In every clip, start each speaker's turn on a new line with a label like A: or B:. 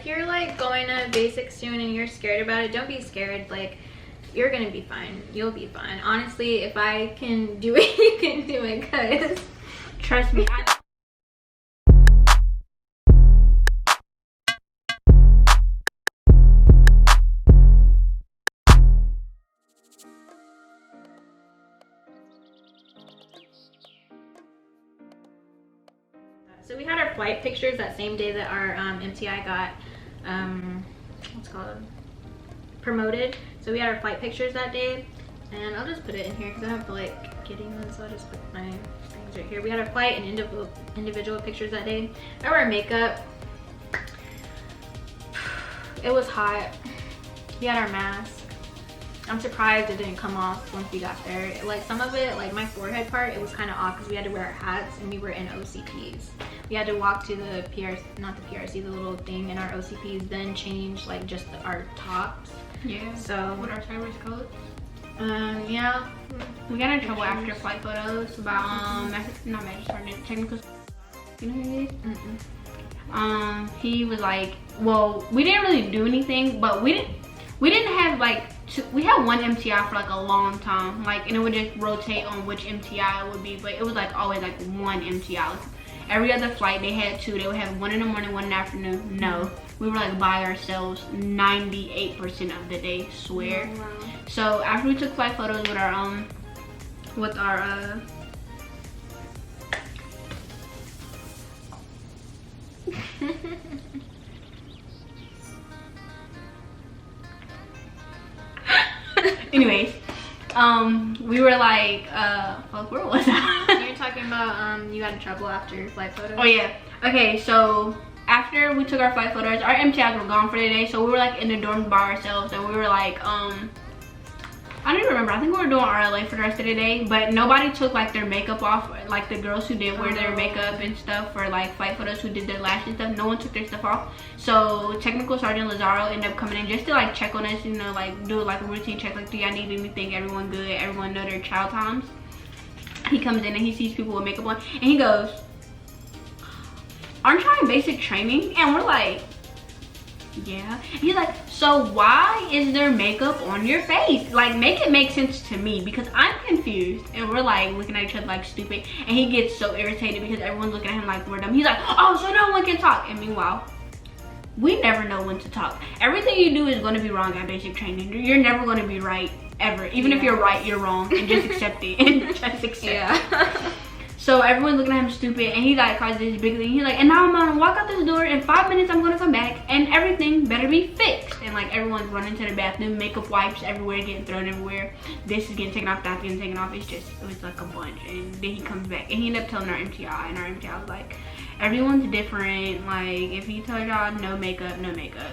A: if you're like going to basic soon and you're scared about it, don't be scared. Like, you're gonna be fine. You'll be fine. Honestly, if I can do it, you can do it, guys.
B: Trust me.
A: So we had our flight pictures that same day that our MTI got, what's it called, promoted. So we had our flight pictures that day, and I'll just put it in here because I don't feel like getting them, so I'll just put my things right here. We had our flight and individual pictures that day. I wore makeup. It was hot. We had our mask. I'm surprised it didn't come off once we got there. Like some of it, like my forehead part, it was kind of off because we had to wear our hats and we were in OCPs. We had to walk to the PRC, not the PRC, the little thing in our OCPs, then change like just our tops.
B: Yeah.
A: So
B: what our service code?
A: Yeah.
B: We got in trouble after flight photos about not magic sergeant, technical. You know who he is? He was like, well, we didn't really do anything, but we didn't have like we had one MTI for like a long time, like, and it would just rotate on which MTI it would be, but it was like always like one MTI. Like, every other flight they had two. They would have one in the morning, one in the afternoon. No, we were like by ourselves 98% of the day, swear.
A: Oh, wow.
B: So after we took flight photos with our anyways, we were like, fuck, where was I?
A: You're talking about you got in trouble after your flight photos?
B: Oh yeah. Okay, so after we took our flight photos, our MTIs were gone for the day, so we were like in the dorm by ourselves, and we were like, I don't even remember. I think we were doing RLA for the rest of the day, but nobody took like their makeup off. Like the girls who did wear their makeup and stuff for like flight photos, who did their lashes and stuff, no one took their stuff off. So Technical Sergeant Lazaro ended up coming in just to like check on us, you know, like do like a routine check, like do y'all need anything, everyone good, everyone know their child times. He comes in and he sees people with makeup on and he goes, aren't you in basic training? And we're like, yeah. He's like, so why is there makeup on your face? Like, make it make sense to me because I'm confused. And we're like looking at each other like stupid, and he gets so irritated because everyone's looking at him like we're dumb. He's like, oh, so no one can talk. And meanwhile, we never know when to talk. Everything you do is going to be wrong at basic training. You're never going to be right ever. Even if you're right, you're wrong, and just accept it. And just accept it. So everyone's looking at him stupid, and he like causes this big thing. He's like, and now I'm gonna walk out this door. In 5 minutes, I'm gonna come back, and everything better be fixed. And like everyone's running to the bathroom, makeup wipes everywhere, getting thrown everywhere. This is getting taken off, that's getting taken off. It was like a bunch. And then he comes back, and he ended up telling our MTI, and our MTI was like, everyone's different. Like if he tells y'all no makeup, no makeup.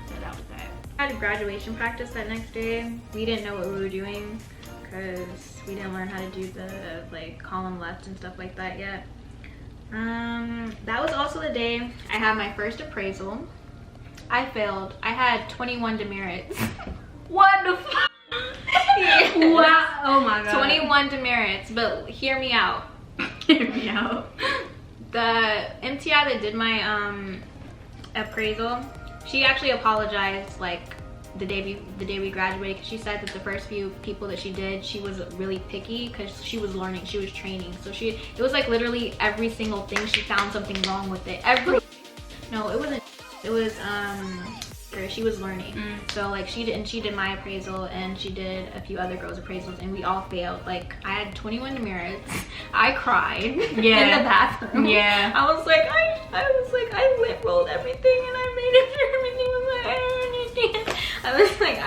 B: So that was that.
A: I had graduation practice that next day. We didn't know what we were doing, because we didn't learn how to do the like column left and stuff like that yet. That was also the day I had my first appraisal. I failed. I had 21 demerits.
B: What the fuck?
A: Yes.
B: Wow. Oh my god.
A: 21 demerits, but hear me out.
B: Hear me out.
A: The MTI that did my appraisal, she actually apologized like the day we graduated, because she said that the first few people that she did, she was really picky because she was learning, she was training, so it was like literally every single thing she found something wrong with it. No, it wasn't. It was she was learning. So like she did my appraisal, and she did a few other girls' appraisals, and we all failed. Like I had 21 demerits. I cried in the bathroom. Yeah. I was like I rolled everything, and I made sure everything was like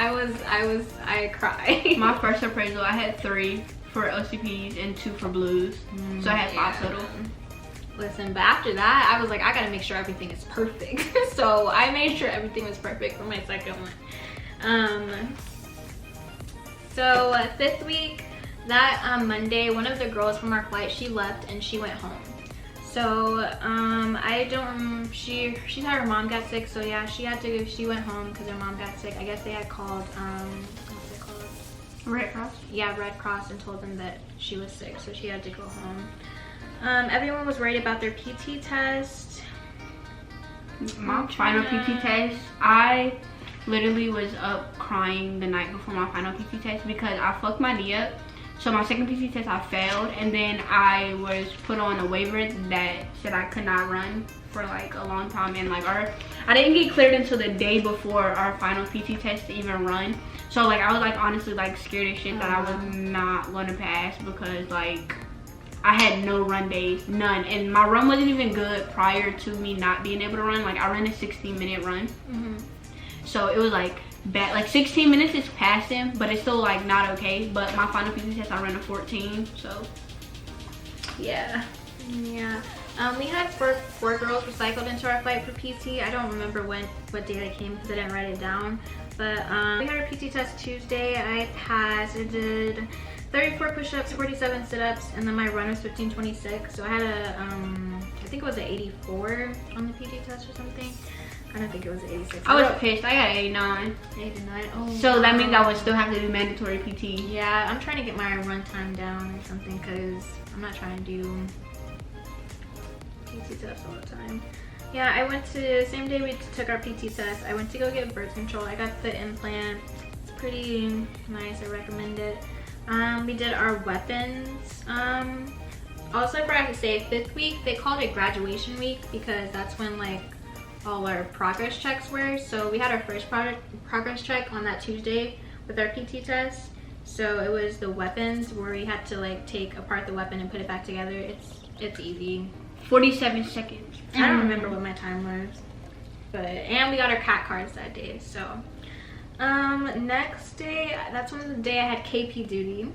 A: I cried.
B: My first appraisal, I had 3 for OCPs and 2 for blues. So I had 5 total.
A: Listen, but after that, I was like, I gotta make sure everything is perfect. So I made sure everything was perfect for my second one. So 5th week, that Monday, one of the girls from our flight, she left and she went home. So she said her mom got sick, so yeah, she went home because her mom got sick. I guess they had called what's it called?
B: Red Cross?
A: Yeah, Red Cross, and told them that she was sick, so she had to go home. Everyone was worried about their PT test.
B: My final PT test, I literally was up crying the night before my final PT test because I fucked my knee up. So my second PT test I failed, and then I was put on a waiver that said I could not run for like a long time, and like I didn't get cleared until the day before our final PT test to even run. So like I was like honestly like scared as shit that I was not gonna pass because like I had no run days, none, and my run wasn't even good prior to me not being able to run. Like I ran a 16-minute run, so it was like bad. Like 16 minutes is passing, but it's still like not okay. But my final PT test I ran a 14, so yeah.
A: We had four girls recycled into our flight for PT. I don't remember what day they came because I didn't write it down. But we had our PT test Tuesday. I passed. I did 34 push-ups, 47 sit-ups, and then my run was 15:26. So I had a, I think it was an 84 on the PT test or something. I don't think it was an 86.
B: I was pissed. I got 89.
A: 89. Oh.
B: So that means I would still have to do mandatory PT.
A: Yeah, I'm trying to get my run time down or something because I'm not trying to do PT tests all the time. Yeah, I went to, same day we took our PT test, I went to go get birth control. I got the implant. It's pretty nice. I recommend it. We did our weapons. Also, I forgot to say, 5th week, they called it graduation week because that's when like all our progress checks were. So we had our first progress check on that Tuesday with our PT test. So it was the weapons where we had to like take apart the weapon and put it back together. It's easy.
B: 47 seconds.
A: I don't remember what my time was, but and we got our CAT cards that day. So next day, that's when the day I had KP duty.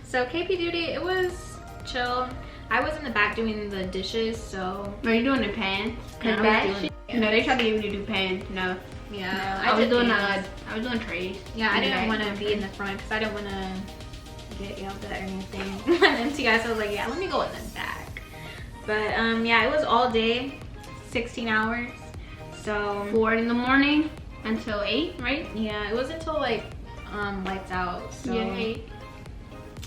A: So KP duty, it was chill. I was in the back doing the dishes. So
B: are you doing the pans?
A: Yeah,
B: No, they tried to get me to do pans. No.
A: Yeah,
B: no, I was doing trays.
A: Yeah, I didn't want to be in the front because I didn't want to get yelled at or anything. And to guys, I was like, yeah, let me go in the back. But yeah, it was all day, 16 hours. So
B: 4 in the morning until 8, right?
A: Yeah, it was until like lights out. So
B: yeah, 8.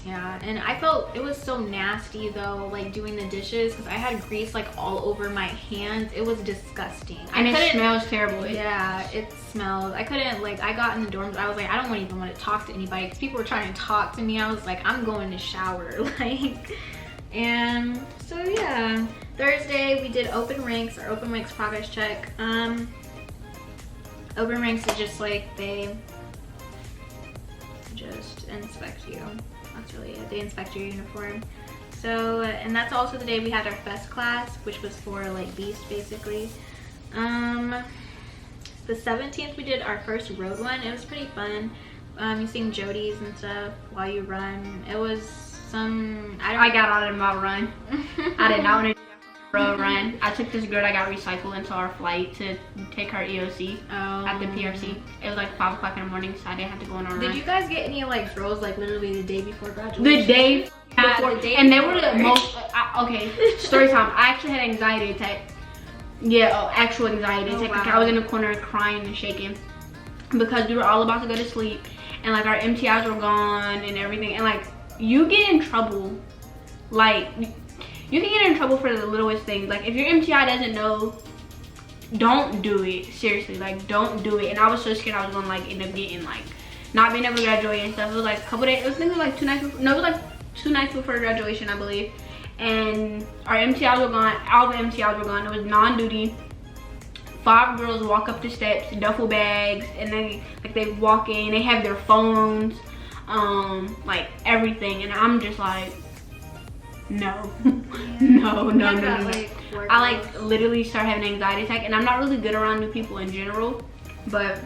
A: Yeah, and I felt it was so nasty though, like doing the dishes because I had grease like all over my hands. It was disgusting.
B: And it smells terrible.
A: Yeah, it smelled. I couldn't, like, I got in the dorms, I was like, I don't even want to talk to anybody because people were trying to talk to me. I was like, I'm going to shower, like. And so yeah, Thursday we did open ranks, or open ranks progress check. Open ranks is just like they just inspect you. That's really it. They inspect your uniform. So and that's also the day we had our fest class, which was for like beast basically. The 17th we did our first road one. It was pretty fun. You sing Jodies and stuff while you run. It was I
B: got out of my run. I did not want to do that road run. I took this girl that got recycled into our flight to take her EOC at the PRC. It was like 5 o'clock in the morning, so I didn't have to go on a run.
A: Did you guys get any like girls like literally the day before graduation?
B: The day before, and they were the most. Okay, story time. I actually had anxiety attack. Yeah, actual anxiety attack.
A: Wow.
B: Like I was in the corner crying and shaking because we were all about to go to sleep, and like our MTIs were gone and everything, and like. You get in trouble, like, you can get in trouble for the littlest things. Like, if your MTI doesn't know, don't do it. Seriously, like, don't do it. And I was so scared I was gonna, like, end up getting, like, not being able to graduate and stuff. It was, like, a couple days, I think it was, like, 2 nights before, no, it was, like, 2 nights before graduation, I believe. And our MTIs were gone, all the MTIs were gone. It was non-duty. 5 girls walk up the steps, duffel bags, and then, like, they walk in, they have their phones. Like everything, and I'm just like, no. No.
A: Like,
B: I like literally start having an anxiety attack, and I'm not really good around new people in general, but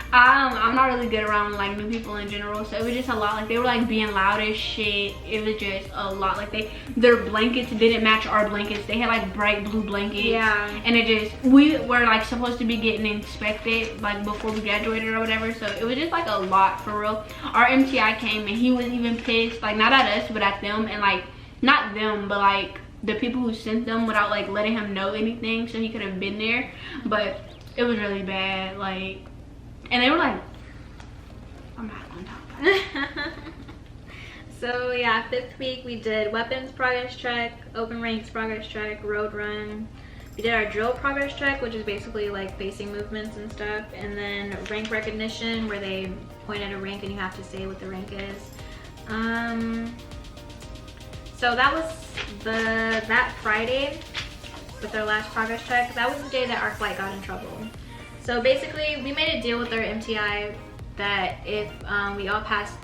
B: I'm not really good around like new people in general, so it was just a lot. Like they were like being loud as shit. It was just a lot. Like their blankets didn't match our blankets. They had like bright blue blankets.
A: Yeah.
B: And it just, we were like supposed to be getting inspected like before we graduated or whatever, so it was just like a lot for real. Our MTI came and he was even pissed, like not at us but at them, and like not them but like the people who sent them without like letting him know anything, so he could have been there. But it was really bad, like. And they were like, I'm not gonna talk about it.
A: So yeah, 5th week we did weapons progress check, open ranks progress check, road run. We did our drill progress check, which is basically like facing movements and stuff, and then rank recognition, where they point at a rank and you have to say what the rank is. So that was that Friday with our last progress check. That was the day that our flight got in trouble. So basically, we made a deal with our MTI that if we all passed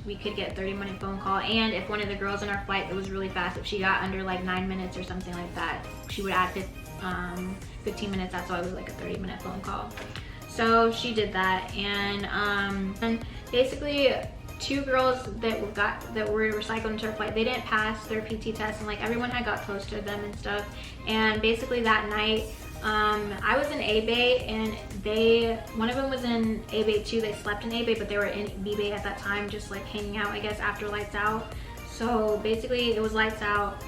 A: we could get a 30-minute phone call, and if one of the girls in our flight that was really fast, if she got under like 9 minutes or something like that, she would add 15 minutes. That's why it was like a 30-minute phone call. So she did that, and basically 2 girls that were recycled into our flight, they didn't pass their PT test, and like everyone had got close to them and stuff. And basically that night, I was in A Bay, and one of them was in A Bay too. They slept in A Bay, but they were in B Bay at that time, just like hanging out, I guess, after lights out. So basically it was lights out.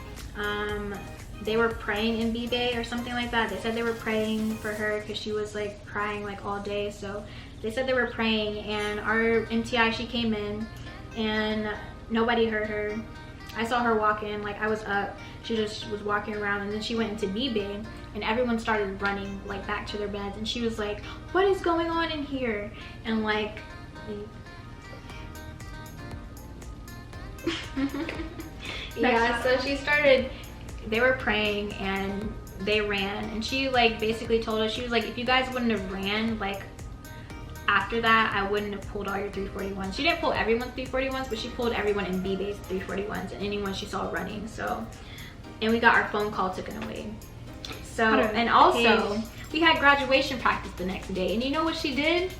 A: They were praying in B Bay or something like that. They said they were praying for her because she was like crying like all day. So they said they were praying, and our MTI, she came in and nobody heard her. I saw her walk in, like I was up, she just was walking around, and then she went into B Bay, and everyone started running like back to their beds, and she was like, what is going on in here? And like yeah, so she started, they were praying and they ran, and she like basically told us, she was like, if you guys wouldn't have ran, like after that, I wouldn't have pulled all your 341s. She didn't pull everyone's 341s, but she pulled everyone in B Bay's 341s and anyone she saw running. So, and we got our phone call taken away. So, and also we had graduation practice the next day, and you know what she did?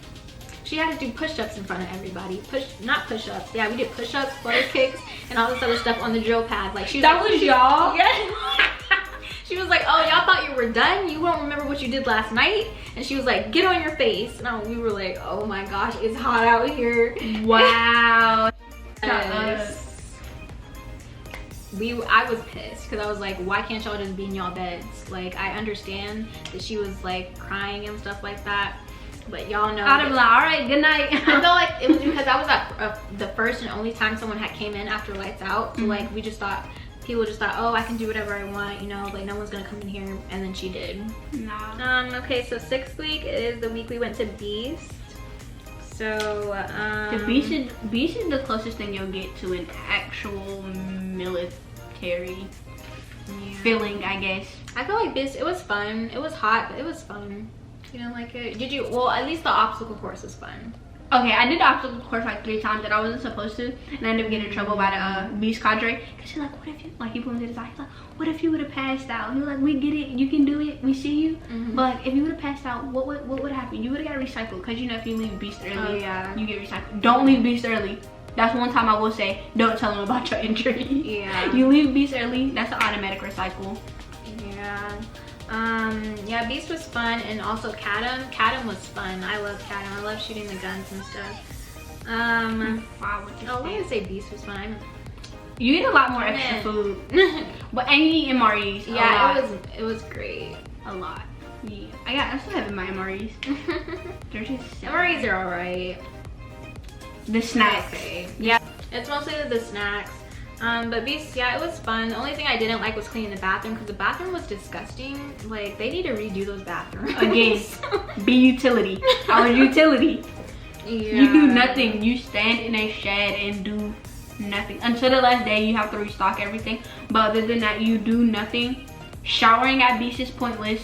A: She had to do push-ups in front of everybody. Not push-ups. Yeah, we did push-ups, flutter kicks, and all this other stuff on the drill pad. Like
B: that was y'all?
A: Yeah. She was like, oh, y'all thought you were done? You won't remember what you did last night? And she was like, get on your face. And we were like, oh my gosh, it's hot out here.
B: Wow.
A: I was pissed because I was like, why can't y'all just be in y'all beds? Like, I understand that she was like crying and stuff like that, but y'all know.
B: I'd have been like, all right, good night.
A: I felt like it was because that was the first and only time someone had came in after lights out. So like, people just thought, oh, I can do whatever I want, you know, like no one's gonna come in here, and then she did.
B: Nah.
A: Okay, so 6th week is the week we went to Beast. So
B: the Beast is the closest thing you'll get to an actual military feeling, I guess.
A: I feel like Beast, it was fun. It was hot, but it was fun. You know, like did you? Well, at least the obstacle course was fun.
B: Okay, I did the obstacle course like 3 times that I wasn't supposed to, and I ended up getting in trouble by the Beast cadre. Cause she's like, what if you, like he put me to the side, he's like, what if you would have passed out? He was like, we get it, you can do it, we see you. But if you would have passed out, what would happen? You would have got recycled, cause you know if you leave Beast early, you get recycled. Don't leave Beast early. That's one time I will say, don't tell them about your injury.
A: Yeah.
B: You leave Beast early, that's an automatic recycle.
A: Yeah. Yeah, Beast was fun, and also Cadam was fun. I love Cadam. I love shooting the guns and stuff.
B: Wow,
A: let me say Beast was fun.
B: You eat a lot more extra food. But and you eat MREs.
A: Yeah, it was great.
B: A lot. Yeah. I still have my MREs. They're just
A: MREs are alright.
B: The snacks.
A: Okay. Yeah. It's mostly the snacks. But Beast, yeah, it was fun. The only thing I didn't like was cleaning the bathroom, because the bathroom was disgusting. Like, they need to redo those bathrooms.
B: Again, be utility. Our utility.
A: Yeah.
B: You do nothing. You stand in a shed and do nothing. Until the last day, you have to restock everything. But other than that, you do nothing. Showering at Beast is pointless.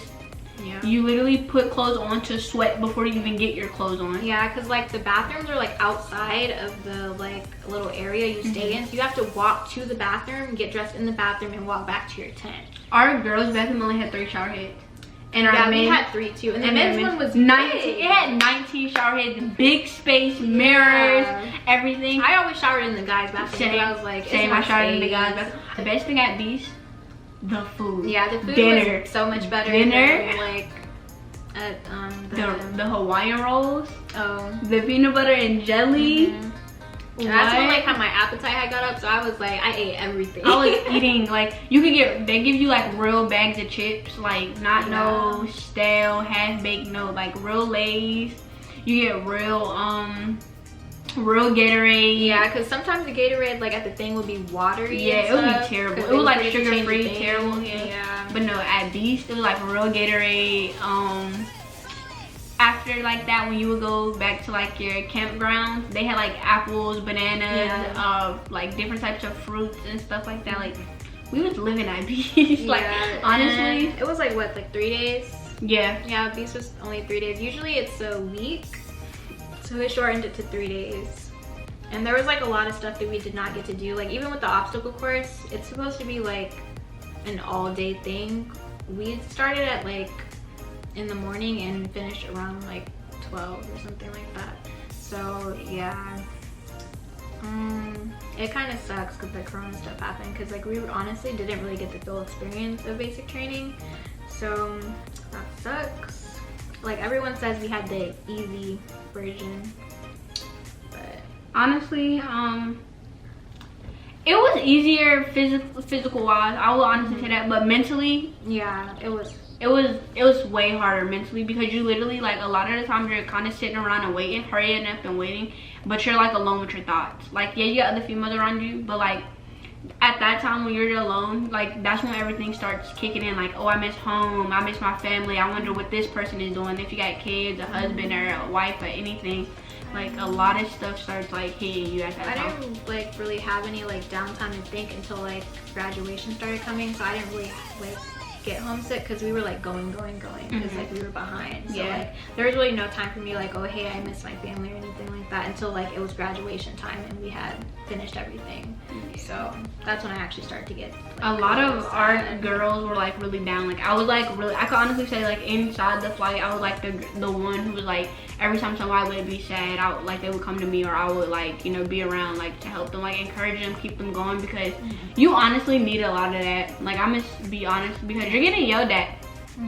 A: Yeah.
B: You literally put clothes on to sweat before you even get your clothes on.
A: Yeah, because like the bathrooms are like outside of the like little area you stay in. So you have to walk to the bathroom, get dressed in the bathroom, and walk back to your tent.
B: Our girls' bathroom only had 3 shower heads. And
A: our we had 3 too. And the men's one was
B: 19.
A: big.
B: It had 19 shower heads, big space, mirrors, everything.
A: I always showered in the guys' bathroom.
B: Same.
A: I was like,
B: same. I showered in the guys' bathroom. The best thing at Beast, the food.
A: Yeah, the food
B: Dinner.
A: was so much better.
B: Dinner.
A: Than, like at
B: the Hawaiian rolls.
A: Oh.
B: The peanut butter and jelly.
A: That's when like how my appetite had got up, so I was like, I ate everything.
B: I was eating like they give you like real bags of chips, like not no stale half baked, no, like real Lay's. You get real Gatorade.
A: Yeah, because sometimes the Gatorade, like, at the thing would be watery.
B: Yeah, it would be terrible. It was like sugar-free, terrible.
A: Yeah.
B: But no, at Beast, it was like real Gatorade. After like that, when you would go back to like your campgrounds, they had like apples, bananas, like different types of fruits and stuff like that. Like, we was living at Beast. Like, honestly,
A: it was like what, like 3 days?
B: Yeah,
A: Beast was only 3 days. Usually it's a week, so they shortened it to 3 days. And there was like a lot of stuff that we did not get to do. Like, even with the obstacle course, it's supposed to be like an all-day thing. We started at like in the morning and finished around like 12 or something like that. So yeah, it kind of sucks because the corona stuff happened, because like we honestly didn't really get the full experience of basic training, so that sucks. Like, everyone says we had the easy version, but
B: honestly, it was easier physical wise. I will honestly say that, but mentally,
A: yeah, it was
B: way harder mentally, because you literally, like, a lot of the time you're kind of sitting around and waiting, hurrying up and waiting, but you're like alone with your thoughts. Like, yeah, you got other females around you, but like at that time when you're alone, like, that's when everything starts kicking in. Like, oh, I miss home, I miss my family, I wonder what this person is doing, if you got kids, a husband or a wife or anything. Like, a lot of stuff starts like hitting you at that time.
A: I didn't like really have any like downtime to think until like graduation started coming, so I didn't really like get homesick, because we were like going because like we were behind. So like there was really no time for me like, oh hey, I miss my family or anything like that, until like it was graduation time and we had finished everything. So that's when I actually started to get like,
B: a lot of our girls were like really down. Like, I was like really, I could honestly say like inside the flight, I was like the one who was like, every time somebody would be sad, I would, like, they would come to me, or I would like, you know, be around like to help them, like encourage them, keep them going, because you honestly need a lot of that. Like, I must be honest, because you're getting yelled at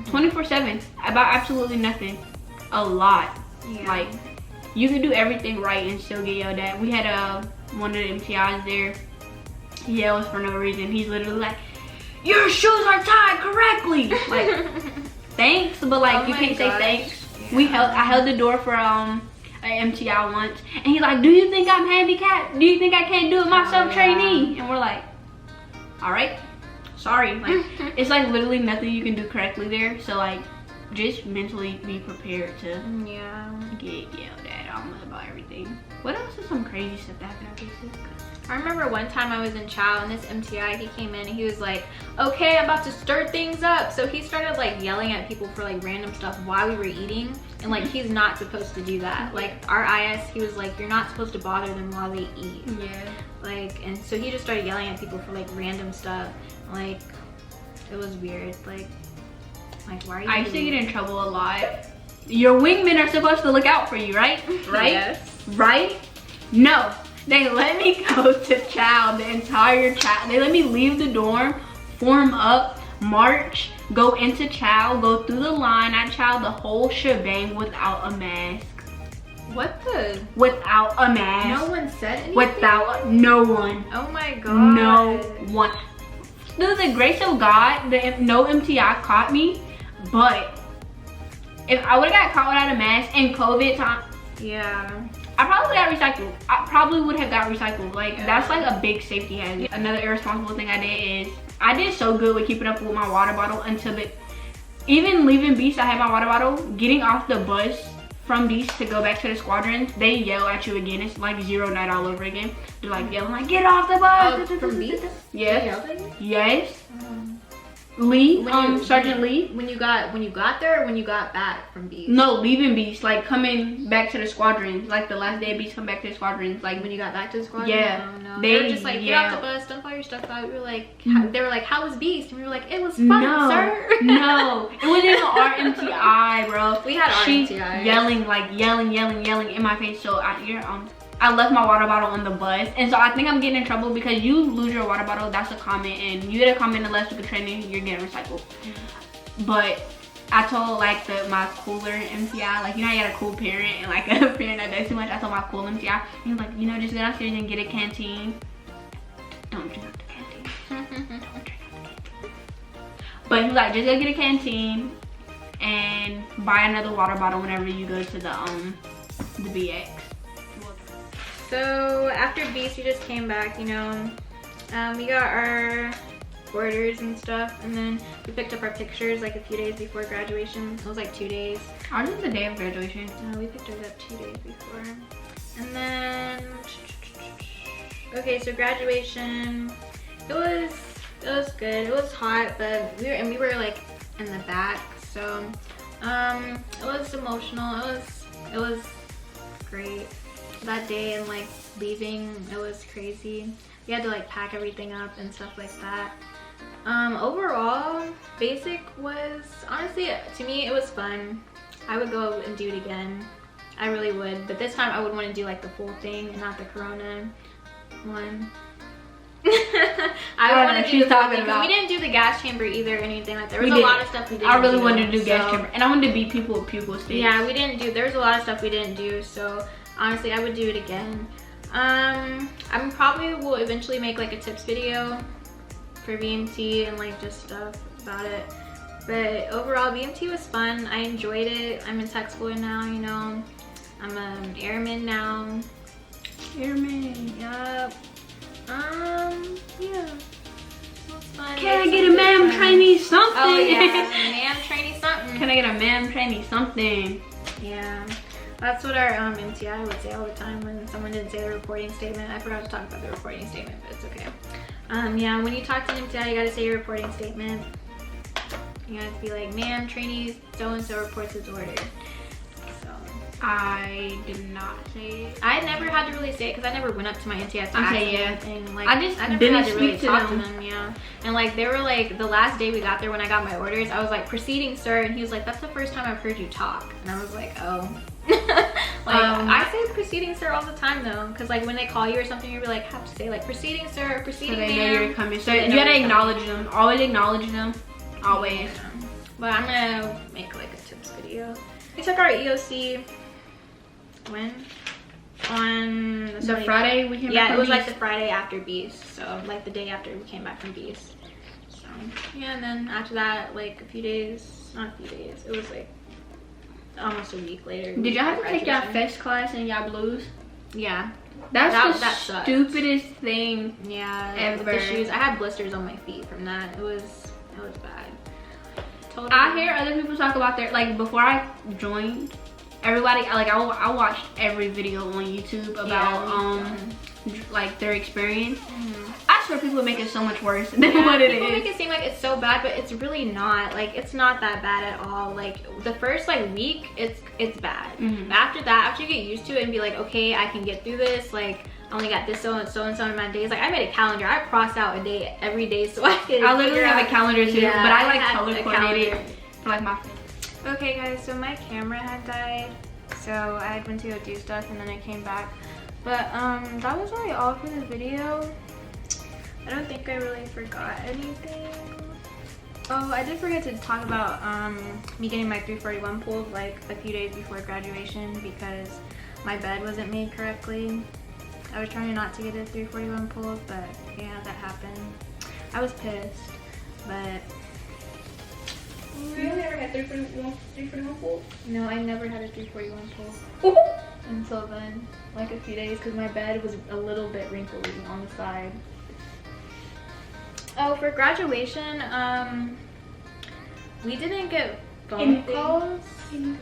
B: 24/7 about absolutely nothing, a lot. Like, you can do everything right and still get yelled at. We had one of the MTIs there, he yells for no reason. He's literally like, your shoes are tied correctly. Like, thanks, but like, you can't say thanks. I held the door for an MTI once, and he's like, do you think I'm handicapped? Do you think I can't do it myself, trainee? And we're like, all right, sorry. Like, it's like literally nothing you can do correctly there. So like, just mentally be prepared to get yelled at almost about everything. What else is some crazy stuff that happened at basic?
A: I remember one time I was in chow, and this MTI, he came in and he was like, okay, I'm about to stir things up. So he started like yelling at people for like random stuff while we were eating, and like, he's not supposed to do that. Like, our IS, he was like, you're not supposed to bother them while they eat. Like, and so he just started yelling at people for like random stuff. Like, it was weird. Like why are you
B: I used to get in trouble a lot. Your wingmen are supposed to look out for you, right? Right? No. They let me go to chow, the entire chow. They let me leave the dorm, form up, march, go into chow, go through the line at chow, the whole shebang without a mask.
A: What the?
B: Without a mask.
A: No one said anything?
B: Without no one.
A: Oh my god.
B: No one. Through the grace of God, no MTI caught me, but if I would have got caught without a mask in COVID time, I probably would have got recycled. Like, that's like a big safety hazard. Another irresponsible thing I did is, I did so good with keeping up with my water bottle until even leaving Beast, I had my water bottle. Getting off the bus from Beast to go back to the squadrons, they yell at you again. It's like zero night all over again. They're like yelling like, get off the bus.
A: From Beast?
B: Yes. Lee, Sergeant Lee.
A: When you got there, or when you got back from Beast?
B: No, leaving Beast, like coming back to the squadrons, like the last day of Beast, come back to the squadrons, like
A: when you got back to the squadron.
B: Yeah,
A: oh, no. They were just like, get off the bus, dump all your stuff out. We were like, they were like, how was Beast? And we were like, it was fun, sir.
B: No, it wasn't even our MTI, bro.
A: We had our MTI.
B: Yelling in my face. So I left my water bottle on the bus, and so I think I'm getting in trouble because you lose your water bottle. That's a comment, and you get a comment unless you training, you're getting recycled. But I told like my cooler MTI, like, you know, I got a cool parent and like a parent that does too much. I told my cool MTI, he was like, you know, just go downstairs and get a canteen. Don't drink out the canteen. Don't drink out the canteen. But he was like, just go get a canteen and buy another water bottle whenever you go to the the BX.
A: So after Beast, we just came back, you know. We got our orders and stuff, and then we picked up our pictures like a few days before graduation. It was like 2 days.
B: Ours was the day of graduation.
A: We picked ours up 2 days before. And then, okay, so graduation, it was good. It was hot, but we were like in the back, so it was emotional. It was great that day, and like leaving, it was crazy. We had to like pack everything up and stuff like that. Overall, basic was, honestly, to me, it was fun. I would go and do it again. I really would, but this time I would want to do like the full thing and not the Corona one. I would want to do the full thing, because we didn't do the gas chamber either or anything like that. There was a lot of stuff we didn't do.
B: I really wanted to do gas chamber, and I wanted to be people with pupil stage.
A: Yeah, we didn't do, there was a lot of stuff we didn't do, so honestly, I would do it again. I probably will eventually make like a tips video for BMT and like just stuff about it. But overall, BMT was fun. I enjoyed it. I'm in tech school now, you know. I'm an airman now.
B: Airman.
A: Yup. Yeah. That's fun.
B: Can I get a ma'am trainee something?
A: Oh yeah, ma'am trainee something.
B: Can I get a ma'am trainee something?
A: Yeah. That's what our MTI would say all the time when someone didn't say the reporting statement. I forgot to talk about the reporting statement, but it's okay. Yeah, when you talk to MTI, you gotta say your reporting statement. You gotta be like, ma'am, trainee so-and-so reports his order. So
B: I did not say it.
A: I never had to really say it because I never went up to my MTI to ask them anything. Like,
B: I just
A: never
B: didn't
A: had to really
B: speak
A: talk
B: to
A: to them, yeah. And like, they were like, the last day we got there when I got my orders, I was like, proceeding, sir. And he was like, that's the first time I've heard you talk. And I was like, oh. I say proceeding sir all the time though, because like when they call you or something, you really like have to say like proceeding sir, proceeding
B: so they
A: ma'am.
B: know you're coming. So you gotta acknowledge them. Always acknowledge them. Always.
A: Yeah. But I'm gonna make like a tips video. We took our EOC when? On
B: the Friday we came back.
A: Yeah,
B: from
A: it was
B: Beast.
A: like the Friday after Beast, so like the day after we came back from Beast. So yeah, and then after that, like a few days, not a few days, it was like almost a week later.
B: Did y'all have to take y'all fest class in y'all blues?
A: Yeah.
B: That's the stupidest thing.
A: Yeah,
B: ever.
A: With the shoes. I had blisters on my feet from that. It was bad. Totally.
B: I hear other people talk about their, like before I joined, everybody, like I watched every video on YouTube about like their experience. I swear people make it so much worse than what it is.
A: People make it seem like it's so bad, but it's really not. Like, it's not that bad at all. Like the first like week, it's bad. But after that, after you get used to it and be like, okay, I can get through this. Like, I only got this so and so in my days. Like, I made a calendar. I crossed out a day every day so I could.
B: I literally have a calendar too,
A: yeah,
B: but I like color coordinated for like my.
A: Okay, guys. So my camera had died, so I went to go do stuff, and then I came back. But that was really all for the video. I don't think I really forgot anything. Oh, I did forget to talk about me getting my 341 pulled like a few days before graduation because my bed wasn't made correctly. I was trying not to get a 341 pulled, but yeah, that happened. I was pissed, but...
B: You never had 341 pulled?
A: No, I never had a 341 pulled until then, like a few days, because my bed was a little bit wrinkly on the side. Oh, for graduation, we didn't get phone calls.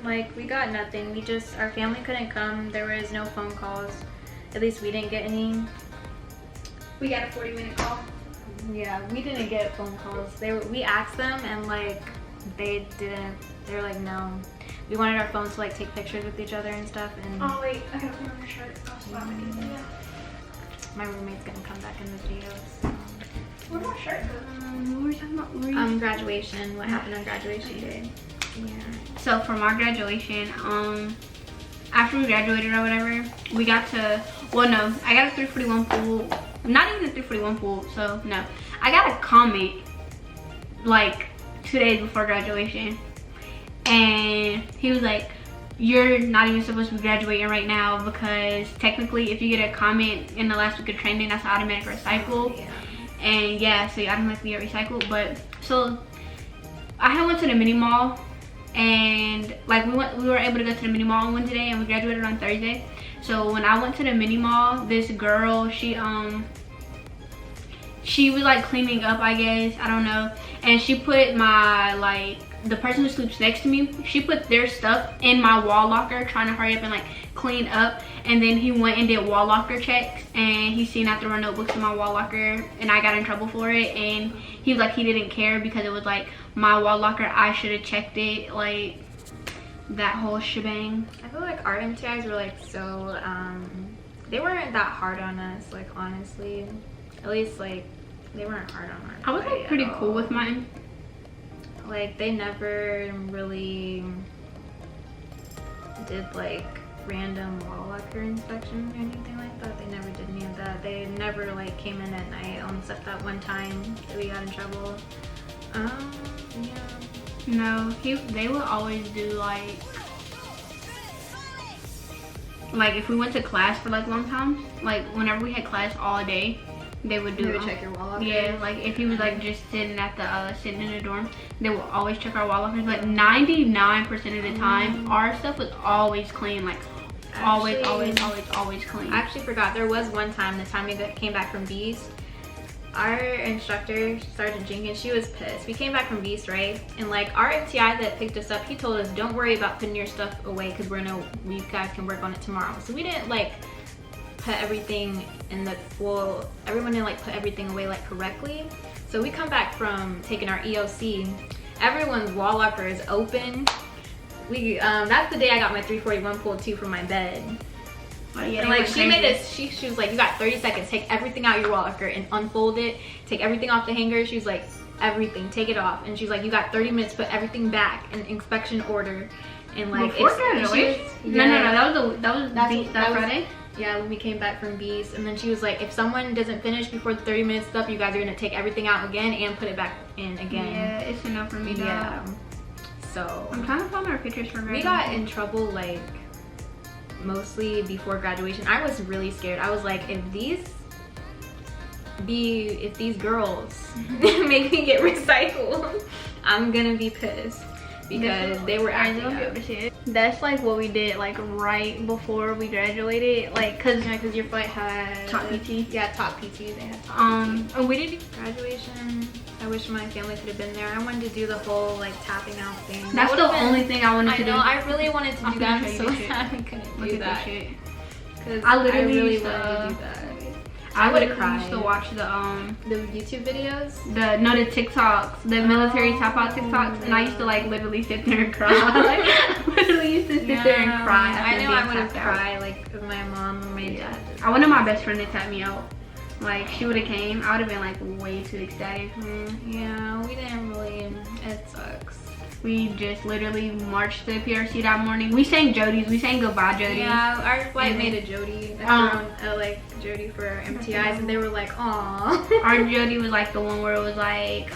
A: Like, we got nothing. We just, our family couldn't come. There was no phone calls. At least we didn't get any.
B: We got a 40-minute call.
A: Yeah, we didn't get phone calls. We asked them and like, they didn't. They were like, no. We wanted our phones to like take pictures with each other and stuff. And
B: oh wait, I gotta put on my shirt.
A: My roommate's gonna come back in the video. So.
B: Where's my shirt? What were we talking about?
A: Graduation. What happened on graduation day? Yeah.
B: So for my graduation, after we graduated or whatever, we got to. Well, no, I got a 341 pool. Not even a 341 pool. So no, I got a comment like 2 days before graduation, and he was like, you're not even supposed to be graduating right now because technically if you get a comment in the last week of training, that's automatic recycle.
A: Yeah.
B: And yeah, so you automatically get recycled. But so I had went to the mini mall and like we were able to go to the mini mall on Wednesday, and we graduated on Thursday. So when I went to the mini mall, this girl, she was like cleaning up, I guess, I don't know, and she put my the person who sleeps next to me, she put their stuff in my wall locker, trying to hurry up and like clean up. And then he went and did wall locker checks, and he seen I threw my notebooks in my wall locker, and I got in trouble for it. And he was like, he didn't care because it was like my wall locker, I should have checked it, like that whole shebang.
A: I feel like our MTIs were like so they weren't that hard on us, like honestly. At least like they weren't hard on us.
B: I was like pretty cool with mine.
A: Like they never really did like random wall locker inspection or anything like that. They never did any of that. They never like came in at night, except that one time that we got in trouble. Yeah.
B: No, they would always do like if we went to class for like long times, like whenever we had class all day, they would do.
A: They would check your wall locker.
B: Yeah, like if he was like just sitting at the sitting in the dorm, they would always check our wall lockers. Like 99% of the time, our stuff was always clean. Like always clean.
A: I actually forgot. There was one time, the time we came back from Beast, our instructor, Sergeant Jenkins, she was pissed. We came back from Beast, right? And like our MTI that picked us up, he told us, don't worry about putting your stuff away because we guys can work on it tomorrow. So we didn't like put everything in the, well, everyone didn't like put everything away like correctly. So we come back from taking our EOC, everyone's wall locker is open. We that's the day I got my 341 pulled too from my bed.
B: Oh, yeah,
A: and like she made us, she was like, you got 30 seconds, take everything out your wall locker and unfold it, take everything off the hanger. She was like, everything, take it off. And she's like, you got 30 minutes, put everything back in inspection order. And like
B: before graduation?
A: No,
B: that was that Friday.
A: Yeah, when we came back from Beast. And then she was like, if someone doesn't finish before the 30 minutes is up, you guys are gonna take everything out again and put it back in again.
B: Yeah, it's enough for me.
A: Yeah. So
B: I'm trying to find our pictures for graduation.
A: We got in trouble like mostly before graduation. I was really scared. I was like, if these girls make me get recycled, I'm gonna be pissed. Because they were acting up.
B: That's like what we did like right before we graduated, like cause
A: your flight had
B: top PT.
A: Yeah, top PT. They had top PT.
B: And we did
A: graduation. I wish my family could have been there. I wanted to do the whole like tapping out thing.
B: That's the only thing I wanted to do.
A: I really wanted to do that, so sad I couldn't do that. Because
B: I
A: really wanted to do that.
B: I would have cried. To watch the
A: YouTube videos,
B: the TikToks, the military tap out TikToks, and I used to like literally sit there and cry. I literally used to sit there and cry.
A: I know I would have cried like with my mom and my dad.
B: I wanted my best friend to tap me out. Like she would have came, I would have been like way too ecstatic.
A: Yeah, we didn't really. It sucks.
B: We just literally marched to the PRC that morning. We sang Jody's. We sang Goodbye Jody.
A: Yeah, our flight made a Jody. Like Jody for our MTIs, and they were like, "Aw."
B: Our Jody was like the one where it was like,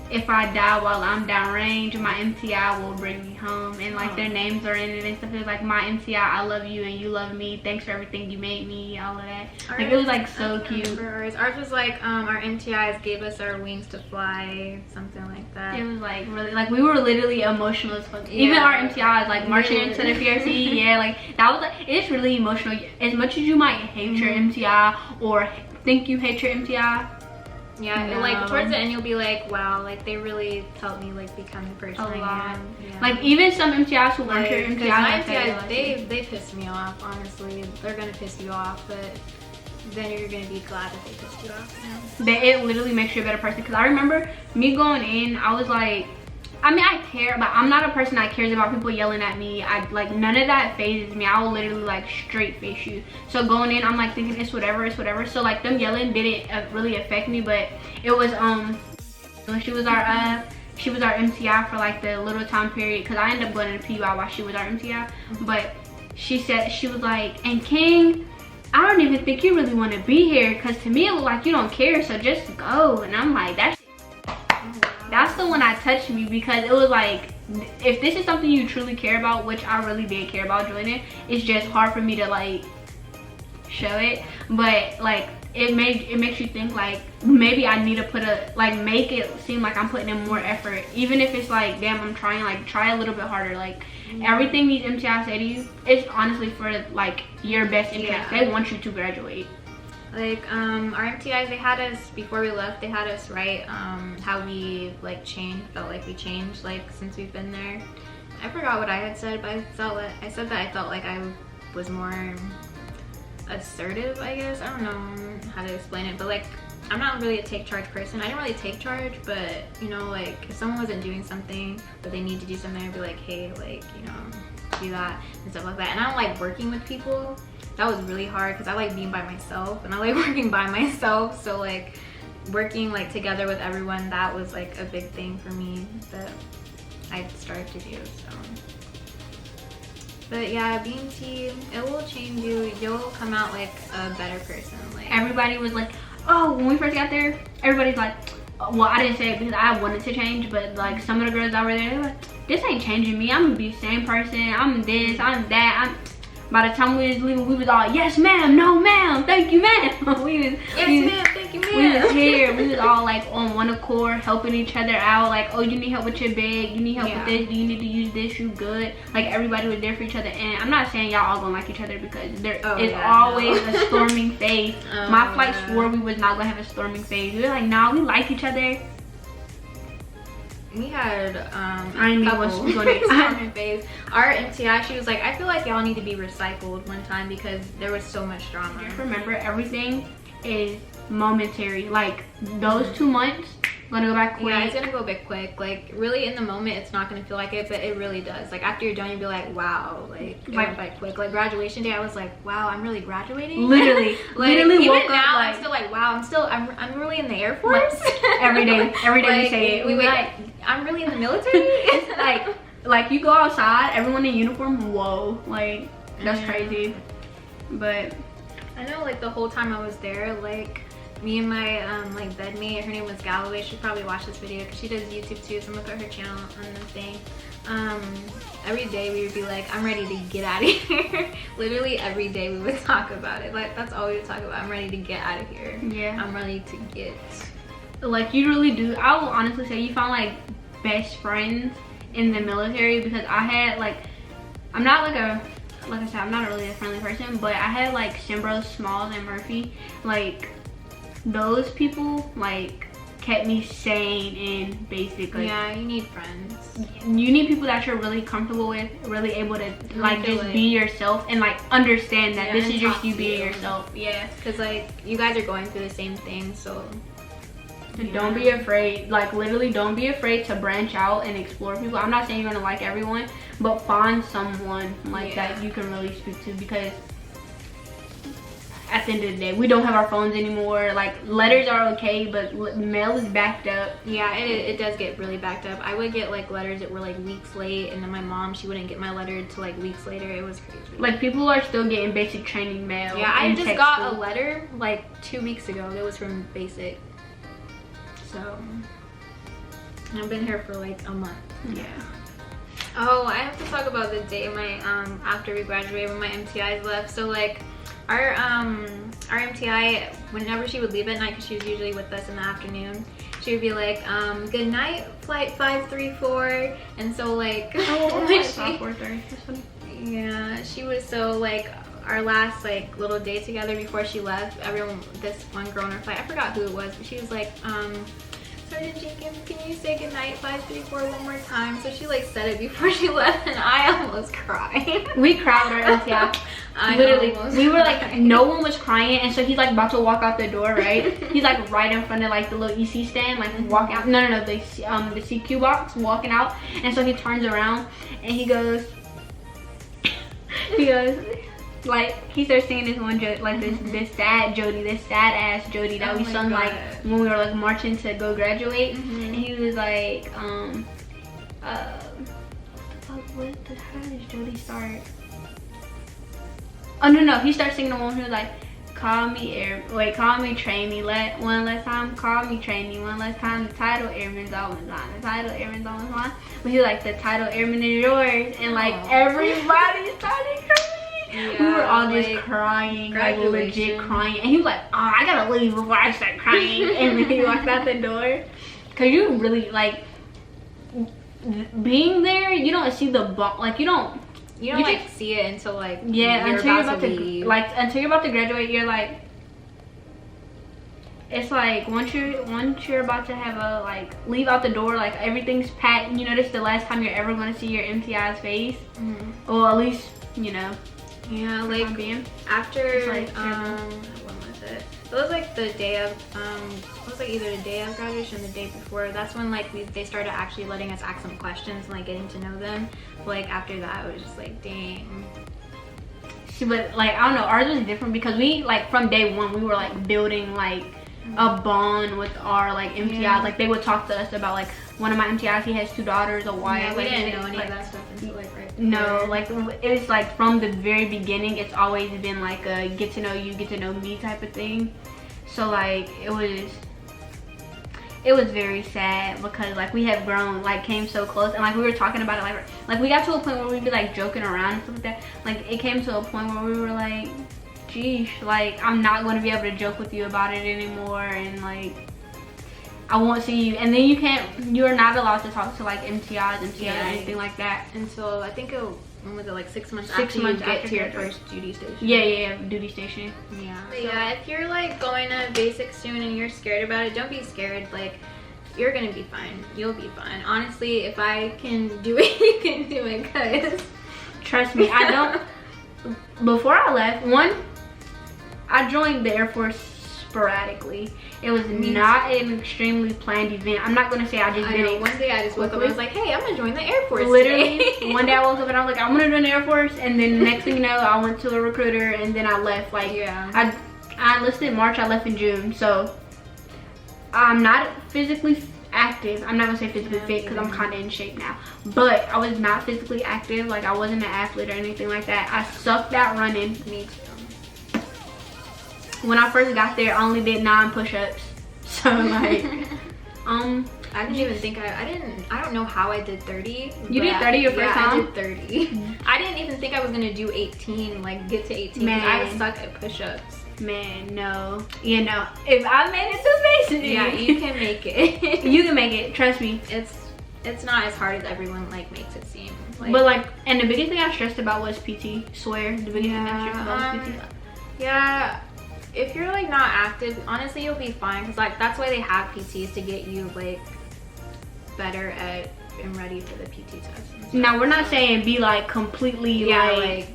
B: if I die while I'm downrange, my MTI will bring me home, and like their names are in it and stuff. It was like, my MTI, I love you and you love me. Thanks for everything you made me. All of that. Like it was like so cute.
A: Ours was like our MTIs gave us our wings to fly, something like that.
B: It was like really like we were literally emotional as fuck. Yeah. Even our MTIs like marching into the PRC. Yeah, like that was like, it's really emotional. As much as you might hate your MTI or think you hate your MTI.
A: Yeah, no. Like towards the end you'll be like, wow, like they really helped me like become the person I am. Yeah.
B: Like even some MTIs who learned your MTI,
A: my MTIs, they pissed me off, honestly. They're gonna piss you off, but then you're gonna be glad that they pissed you off. Yeah.
B: It literally makes you a better person. Because I remember me going in, I was like, I mean, I care, but I'm not a person that cares about people yelling at me. I like, none of that phases me. I will literally like straight face you. So going in, I'm like thinking it's whatever. So like them yelling didn't really affect me, but it was she was our MTI for like the little time period, because I ended up going to PUI while she was our MTI. But she said, she was like, and King, I don't even think you really want to be here, because to me it looked like you don't care, so just go. And I'm like, that's the one that touched me, because it was like, if this is something you truly care about, which I really did care about joining, it's just hard for me to like show it. But like it makes you think like maybe I need to make it seem like I'm putting in more effort, even if it's like, damn, I'm trying, like try a little bit harder. Like everything these MTI say to you is honestly for like your best interest. They want you to graduate.
A: Like our MTIs, they had us, before we left, they had us write how we like felt like we changed like since we've been there. I forgot what I had said, but I said that I felt like I was more assertive, I guess. I don't know how to explain it, but like I'm not really a take charge person. I didn't really take charge, but you know, like if someone wasn't doing something but they need to do something, I'd be like, hey, like, you know, do that and stuff like that. And I don't like working with people. That was really hard because I like being by myself and I like working by myself. So like working like together with everyone, that was like a big thing for me that I started to do. So, but yeah, being T, it will change you. You'll come out like a better person. Like
B: everybody was like, oh, when we first got there, everybody's like, well, I didn't say it because I wanted to change, but like some of the girls that were there, they were like, this ain't changing me. I'm gonna be the same person. I'm this, I'm that. By the time we was leaving, we was all, yes ma'am, no ma'am, thank you ma'am.
A: Yes ma'am, thank you ma'am.
B: We was here, we was all like on one accord, helping each other out. Like, oh, you need help with your bag, you need help with this, do you need to use this, you good. Like everybody was there for each other. And I'm not saying y'all all gonna like each other because there is always a storming phase. My flight swore we was not gonna have a storming phase. We were like, nah, we like each other.
A: We had a couple storming phase. Our MTI, she was like, I feel like y'all need to be recycled one time because there was so much drama.
B: Just remember, everything is momentary. Like those 2 months gonna go back quick.
A: Yeah, it's gonna go back quick. Like really in the moment it's not gonna feel like it, but it really does. Like after you're done you'll be like, wow, like it went by quick. Like graduation day I was like, wow, I'm really graduating.
B: Literally.
A: Like,
B: literally
A: even
B: woke
A: now
B: up like,
A: I'm still like, wow, I'm really in the Air Force.
B: every day
A: like,
B: we say it.
A: We like, I'm really in the military.
B: It's like you go outside, everyone in uniform, whoa, like that's crazy. But
A: I know like the whole time I was there, like me and my like bedmate, her name was Galloway, she'll probably watch this video because she does YouTube too, so I'm gonna put her channel on the thing. Every day we would be like, I'm ready to get out of here. Literally every day we would talk about it. Like that's all we would talk about. I'm ready to get out of here.
B: Yeah,
A: I'm ready to get,
B: like, you really do. I will honestly say you found like best friends in the military, because I had like, I'm not like I said, I'm not really a friendly person, but I had like Simbros, Smalls, and Murphy. Like those people like kept me sane and basic. Like,
A: yeah, you need friends.
B: You need people that you're really comfortable with, really able to like just be yourself and like understand that this is just you being yourself. Yeah,
A: because like you guys are going through the same thing, so
B: don't be afraid. Like literally don't be afraid to branch out and explore people. I'm not saying you're gonna like everyone, but find someone like that you can really speak to, because at the end of the day we don't have our phones anymore. Like letters are okay, but mail is backed up.
A: Yeah, it does get really backed up. I would get like letters that were like weeks late, and then my mom, she wouldn't get my letter till like weeks later. It was crazy.
B: Like people are still getting basic training mail.
A: Yeah, I just got a letter like 2 weeks ago that was from basic. So I've been here for like a month.
B: Yeah.
A: Oh, I have to talk about the day my after we graduated, when my MTIs left. So like our MTI, whenever she would leave at night, because she was usually with us in the afternoon, she would be like, good night, flight 534. And so like, yeah, she was so like, our last like little day together before she left, everyone, this one girl on her flight, I forgot who it was, but she was like, Sergeant Jenkins, can you say goodnight 534 one more time? So she like said it before she left, and I almost cried.
B: We cried with our MTI. Literally, we were like, no one was crying, and so he's like about to walk out the door, right? He's like right in front of like the little EC stand, like walking out. No, the CQ box, walking out, and so he turns around and he goes, like, he starts singing this one joke, like this sad Jody, this sad ass Jody that we sung like when we were like marching to go graduate. And he was like, how does Jody start? Oh no, he starts singing the one who was like, call me, train me, one last time, call me, train me, one last time, the title airman's always on, the title airman's always on. But he was like, the title airman is yours, and like everybody started crying. we were all just
A: like,
B: crying, like legit crying. And he was like, oh, I gotta leave before I start crying. And then he walked out the door. Cause you really like being there. You don't see the like you don't
A: like see it until like
B: yeah
A: you're
B: until you're
A: about to leave.
B: like until you're about to graduate. You're like. It's like once you're about to have a like leave out the door, like everything's packed. You know, this is the last time you're ever going to see your MTI's face, or at least you know.
A: Yeah, like after
B: like,
A: when was it? It was like the day of it was like either the day of graduation or the day before. That's when like they started actually letting us ask some questions and like getting to know them. But, like after that, it was just like dang.
B: But like I don't know, ours was different because we like from day one we were like building like a bond with our like MTIs.
A: Yeah.
B: Like they would talk to us about like one of my MTIs, he has 2 daughters, a wife.
A: Yeah, we
B: like,
A: didn't know any
B: like,
A: of that stuff until like right before.
B: No, like it's like from the very beginning it's always been like a get to know you, get to know me type of thing. So like it was very sad because like we have grown, like came so close, and like we were talking about it like we got to a point where we'd be like joking around and stuff like that. Like it came to a point where we were like, geez, like I'm not going to be able to joke with you about it anymore, and like I won't see you. And then you're not allowed to talk to like MTIs or anything like that
A: until I think when was it, like 6 months
B: after
A: you get
B: after
A: to your first duty station.
B: Yeah, duty station.
A: Yeah. But yeah, if you're like going to basic soon and you're scared about it, don't be scared. Like you're gonna be fine. You'll be fine. Honestly, if I can do it, you can do it, cause
B: trust me, I don't. Before I left, I joined the Air Force sporadically. It was not an extremely planned event. I'm not gonna say I just did it.
A: One day I just woke up and I was like, hey, I'm gonna join the Air Force.
B: Literally,
A: today.
B: one day I woke up and I was like, I'm gonna join the Air Force, and then the next thing you know, I went to a recruiter, and then I left. Like,
A: yeah.
B: I enlisted in March, I left in June, so I'm not physically active. I'm not gonna say physically fit because I'm kind of in shape now, but I was not physically active. Like I wasn't an athlete or anything like that. I sucked at running.
A: Me too.
B: When I first got there, I only did 9 push-ups. So like,
A: I didn't even think I don't know how I did 30.
B: You did 30 your first time?
A: I did 30. I didn't even think I was gonna do 18, like get to 18.
B: Man.
A: I was stuck at push-ups.
B: Man, no. You know, if I made it to basic,
A: yeah, you can make it.
B: You can make it. Trust me.
A: It's not as hard as everyone like makes it seem. Like,
B: but like, and the biggest thing I stressed about was PT. Swear, the biggest thing I stressed about was PT.
A: Yeah, if you're like not active, honestly, you'll be fine. Cause like that's why they have PTs, to get you like better at and ready for the PT test.
B: Now we're not saying be like completely like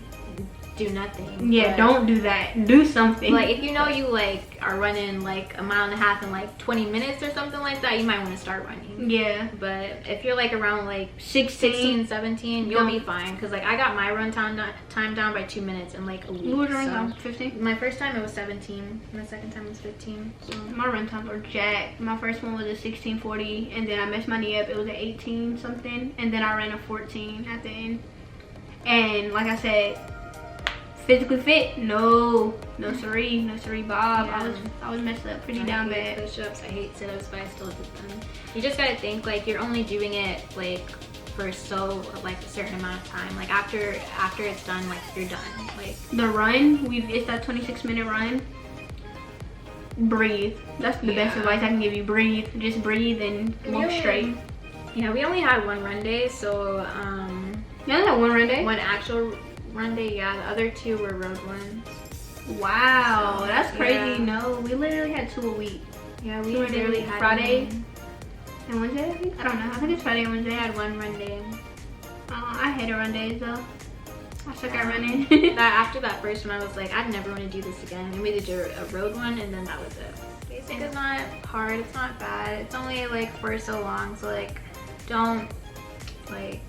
A: do nothing.
B: Yeah, don't do that. Do something.
A: Like if you know you like are running like a mile and a half in like 20 minutes or something like that, you might want to start running.
B: Yeah.
A: But if you're like around like
B: 16,
A: 17, you'll be fine. Cause like I got my run time down by 2 minutes in like a week.
B: What was your run time? 15?
A: My first time it was 17. My second time was 15. So.
B: My run times were jacked. My first one was a 16:40, and then I messed my knee up. It was an 18 something, and then I ran a 14 at the end. And like I said, physically fit, no siree, Bob. Yeah. I was messed up pretty down bad.
A: Push-ups, I hate sit-ups, but I still did them. You just gotta think like you're only doing it like for so like a certain amount of time. Like after it's done, like you're done. Like
B: the run, it's that 26-minute run. Breathe. That's the best advice I can give you. Breathe. Just breathe and walk straight.
A: Yeah, we only had one run day, so
B: you only had one run day?
A: One actual run day, yeah. The other 2 were road ones.
B: Wow, so, that's crazy.
A: Yeah.
B: No, we literally had 2 a week.
A: Yeah, we literally had
B: Friday and Wednesday. I don't know. I think it's Friday and Wednesday.
A: I had one run day.
B: I hate run days though. I suck at running.
A: After that first one, I was like, I'd never want to do this again. And we did a road one, and then that was it. Basic is not hard. It's not bad. It's only like for so long. So like, don't like.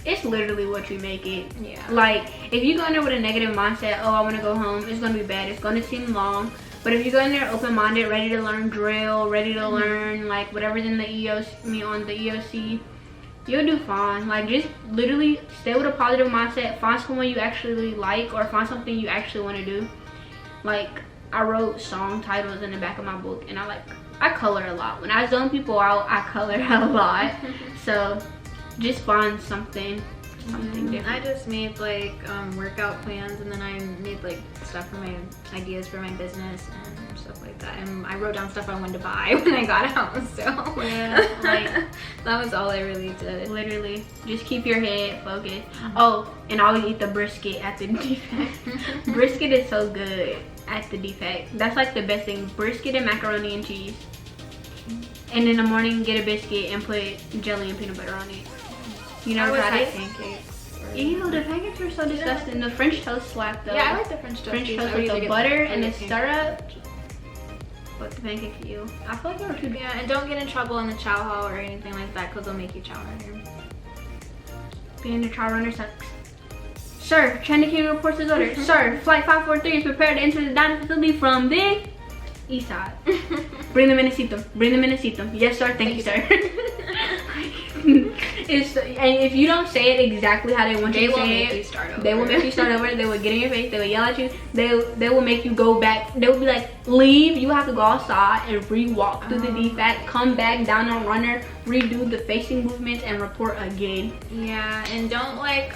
B: It's literally what you make it.
A: Yeah.
B: Like, if you go in there with a negative mindset, oh, I want to go home, it's going to be bad. It's going to seem long. But if you go in there open-minded, ready to learn drill, ready to learn, like, whatever's in the EOC, on the EOC, you'll do fine. Like, just literally stay with a positive mindset. Find someone you actually like, or find something you actually want to do. Like, I wrote song titles in the back of my book, and I color a lot. When I zone people out, I color a lot. So just find something something different.
A: I just made like workout plans, and then I made like stuff for my ideas for my business and stuff like that. And I wrote down stuff I wanted to buy when I got out. So
B: yeah, like
A: that was all I really did.
B: Literally, just keep your head focused. Oh, and always eat the brisket at the defect. Brisket is so good at the defect. That's like the best thing. Brisket and macaroni and cheese. And in the morning, get a biscuit and put jelly and peanut butter on it. You never tried it?
A: Pancakes.
B: Ew, the pancakes are so disgusting. The French toast slap though.
A: Yeah, I like the French toast.
B: French toast with the butter and the syrup. But the pancakes, ew. I feel like they were too.
A: Yeah, and don't get in trouble in the chow hall or anything like that, because they'll make you chow runner.
B: Being a trial runner sucks. Sir, China King reports his order. Sir, flight 543 is prepared to enter the dining facility from the east side. Bring them in and seat them. Bring them in and seat them. Yes, sir. Thank you, sir. And if you don't say it exactly how they want you to say it, they will make you start over. They will get in your face. They will yell at you. They will make you go back. They will be like, leave. You have to go outside and re-walk through the defect. Come back down on runner. Redo the facing movements and report again.
A: Yeah, and don't like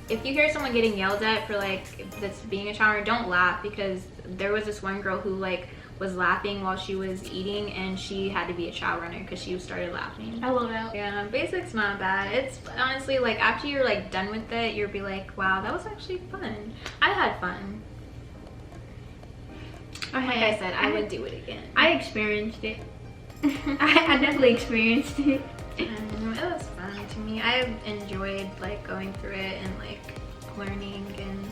A: if you hear someone getting yelled at for like that's being a shower, don't laugh, because there was this one girl who like was laughing while she was eating, and she had to be a chow runner because she started laughing.
B: I love that.
A: Yeah, basic's not bad. It's honestly like after you're like done with it, you'll be like, wow, that was actually fun. I had fun. Like I said, I would do it again.
B: I experienced it. I definitely experienced it.
A: It was fun to me. I enjoyed like going through it and like learning and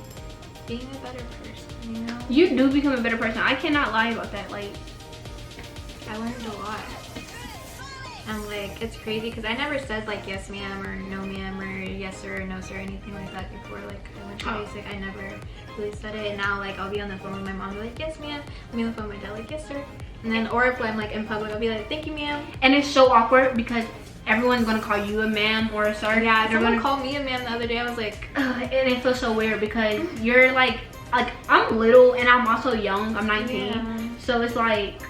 A: being a better person, you know?
B: You do become a better person. I cannot lie about that. Like,
A: I learned a lot. And like, it's crazy because I never said like yes ma'am or no ma'am or yes sir or no sir or anything like that before. Like I went to basic, I never really said it. And now like I'll be on the phone with my mom, be like yes ma'am. I'll be on the phone with my dad, like yes sir. And then, or if I'm like in public, I'll be like thank you ma'am.
B: And it's so awkward because everyone's gonna call you a ma'am or a sir.
A: Yeah, someone called me a ma'am the other day. I was like,
B: and it feels so weird because you're like I'm little and I'm also young. I'm 19,
A: yeah.
B: So it's like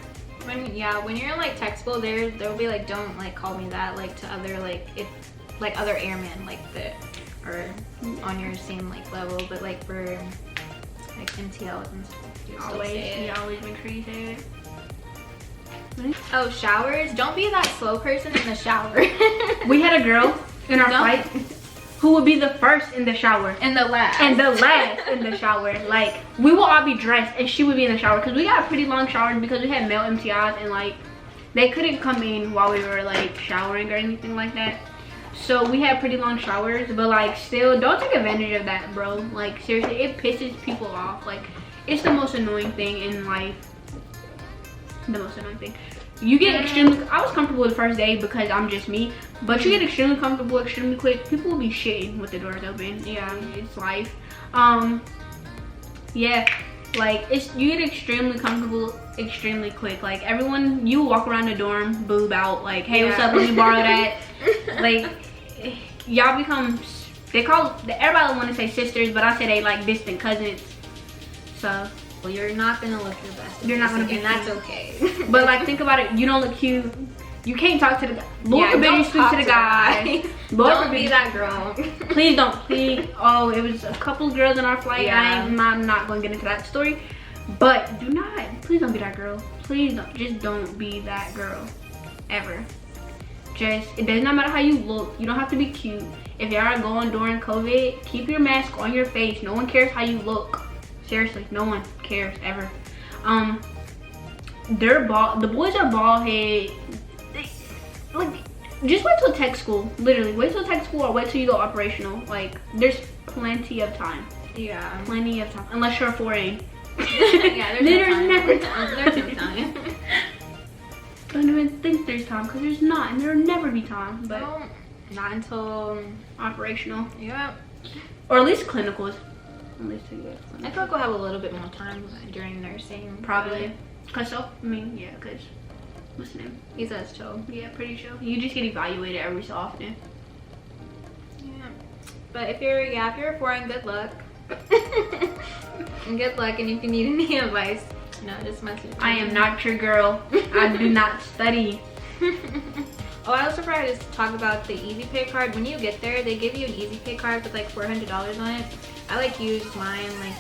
A: when you're in like tech school, there'll be like don't like call me that like to other like if like other airmen like that are on your same like level, but like for like MTLs and stuff, you
B: always make sure you say it.
A: Oh, showers. Don't be that slow person in the shower.
B: We had a girl in our flight who would be the first in the shower.
A: And the last.
B: And the last in the shower. Like, we will all be dressed and she would be in the shower. Because we got pretty long showers because we had male MTIs and like, they couldn't come in while we were like showering or anything like that. So we had pretty long showers, but like still, don't take advantage of that, bro. Like seriously, it pisses people off. Like, it's the most annoying thing in life. The most annoying thing. You get extremely, I was comfortable the first day because I'm just me, but you get extremely comfortable extremely quick. People will be shitting with the doors open. Yeah, it's life. Yeah, like you get extremely comfortable extremely quick. Like everyone, you walk around the dorm, boob out, like, hey, what's up, let me borrow that. Like, y'all become, everybody want to say sisters, but I say they like distant cousins. So
A: well, you're not gonna look your best.
B: You're not gonna be,
A: and that's okay.
B: But like, think about it. You don't look cute. You can't talk to the guy. Lord forbid you speak to the guy.
A: Don't be that girl.
B: Please don't. Please. Oh, it was a couple of girls in our flight. Yeah. I'm not gonna get into that story. But do not. Please don't be that girl. Please don't. Just don't be that girl. Ever. It does not matter how you look. You don't have to be cute. If y'all are going during COVID, keep your mask on your face. No one cares how you look. Seriously, no one cares ever. The boys are bald head. Like, just wait till tech school. Literally, wait till tech school or wait till you go operational. Like, there's plenty of time.
A: Yeah,
B: plenty of time. Unless you're a 4A.
A: Yeah, there's never time. There's no time.
B: Don't even think there's time because there's not, and there'll never be time. But
A: no, not until
B: operational.
A: Yeah,
B: or at least clinicals.
A: I feel like we'll have a little bit more time during nursing.
B: Probably. Cause cause what's the name?
A: He says chill.
B: Yeah, pretty chill. You just get evaluated every so often.
A: Yeah. But if you're a foreign, good luck. And good luck, and if you need any advice, just message me.
B: I am not your girl. I do not study.
A: Oh, I also forgot to talk about the Easy Pay card. When you get there, they give you an Easy Pay card with like $400 on it. I like used mine like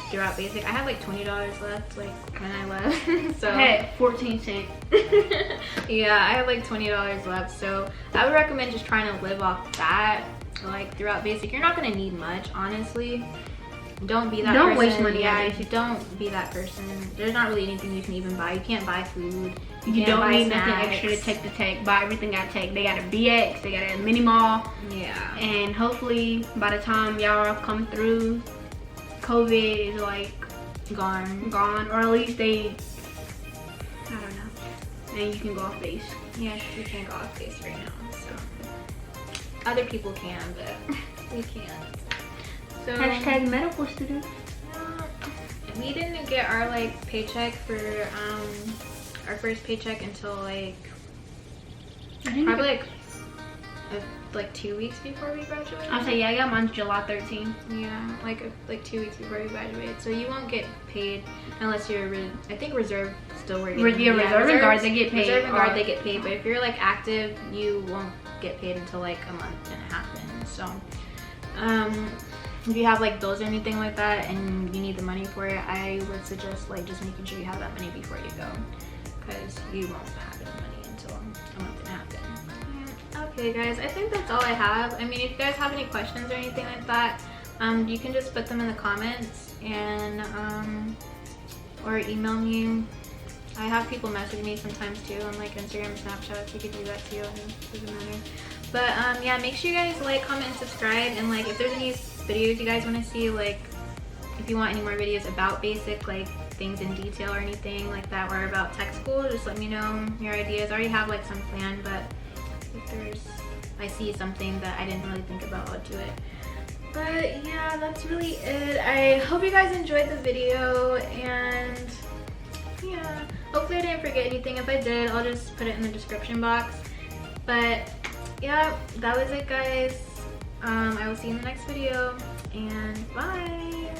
A: throughout basic. I had like $20 left like when I left. So
B: I had 14 cents.
A: yeah, I had like $20 left. So I would recommend just trying to live off that like throughout basic. You're not gonna need much, honestly. Don't be that person.
B: Don't waste money.
A: Yeah, if you don't be that person, there's not really anything you can even buy. You can't buy food.
B: You don't need nothing extra to take the tech. Buy everything I take. They got a BX, they got a mini mall.
A: Yeah.
B: And hopefully by the time y'all come through, COVID is like
A: Gone.
B: or at least they, I don't know. And you can go off base.
A: Yeah, we can't go off base right now. So other people can, but we can't. So
B: Hashtag medical students.
A: we didn't get our like paycheck for our first paycheck until like probably like 2 weeks before we graduated.
B: I'll say, yeah, I got mine July 13th.
A: Yeah, like 2 weeks before we graduated. So you won't get paid unless you're, I think reserve still working.
B: Yeah, reserve and guard, they get paid.
A: Reserve and guard, they get paid. But if you're like active, you won't get paid until like a month and a half in. So if you have like bills or anything like that and you need the money for it, I would suggest like just making sure you have that money before you go, because you won't have any money until a month and a half in. Okay guys, I think that's all I have. I mean, if you guys have any questions or anything like that, you can just put them in the comments and or email me. I have people message me sometimes too on like Instagram and Snapchat, so you can do that too, and it doesn't matter. But yeah, make sure you guys like, comment, and subscribe, and like if there's any videos you guys want to see, like if you want any more videos about basic like things in detail or anything like that, or about tech school, just let me know your ideas. I already have like some planned, but if I see something that I didn't really think about, I'll do it. But yeah, that's really it. I hope you guys enjoyed the video, and yeah, hopefully I didn't forget anything. If I did, I'll just put it in the description box. But yeah, that was it guys. I will see you in the next video, and bye.